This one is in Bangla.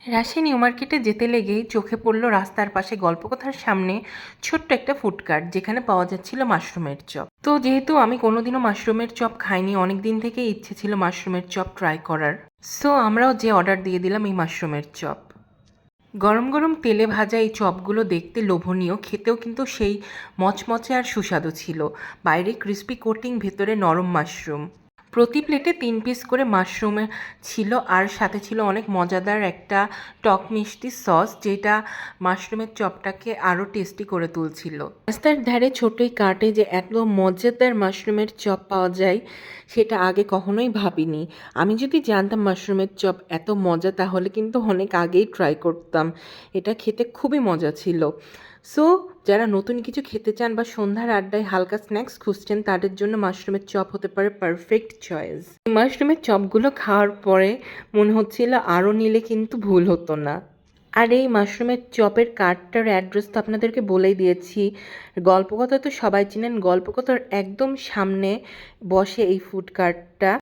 রাজশাহী নিউ মার্কেটে যেতে লেগেই চোখে পড়ল রাস্তার পাশে গল্পকথার সামনে ছোট্ট একটা ফুডকার্ট, যেখানে পাওয়া যাচ্ছিল মাশরুমের চপ। তো যেহেতু আমি কোনোদিনও মাশরুমের চপ খাইনি, অনেক দিন থেকে ইচ্ছে ছিল মাশরুমের চপ ট্রাই করার। সো আমরাও যে অর্ডার দিয়ে দিলাম এই মাশরুমের চপ। গরম গরম তেলে ভাজা এই চপগুলো দেখতে লোভনীয়, খেতেও কিন্তু সেই মচমচে আর সুস্বাদু ছিল। বাইরে ক্রিস্পি কোটিং, ভেতরে নরম মাশরুম। প্রতি প্লেটে 3 পিস করে মাশরুমে ছিল, আর সাথে ছিল অনেক মজাদার একটা টক মিষ্টি সস, যেটা মাশরুমের চপটাকে আরও টেস্টি করে তুলছিল। রাস্তার ধারে ছোট এই কার্টে যে এত মজাদার মাশরুমের চপ পাওয়া যায়, সেটা আগে কখনোই ভাবিনি। আমি যদি জানতাম মাশরুমের চপ এত মজা, তাহলে কিন্তু অনেক আগেই ট্রাই করতাম। এটা খেতে খুবই মজা ছিল। সো যারা নতুন কিছু খেতে চান বা সন্ধ্যার আড্ডায় হালকা স্ন্যাক্স খুঁজছেন, তাদের জন্য মাশরুমের চপ হতে পারে পারফেক্ট চয়েস। মাশরুমের চপগুলো খাওয়ার পরে মনে হচ্ছিল আরও নিলে কিন্তু ভুল হতো না। আর এই মাশরুমের চপের কার্টটার অ্যাড্রেস তো আপনাদেরকে বলেই দিয়েছি। গল্পকথা তো সবাই চিনেন, গল্পকথার একদম সামনে বসে এই ফুড কার্টটা।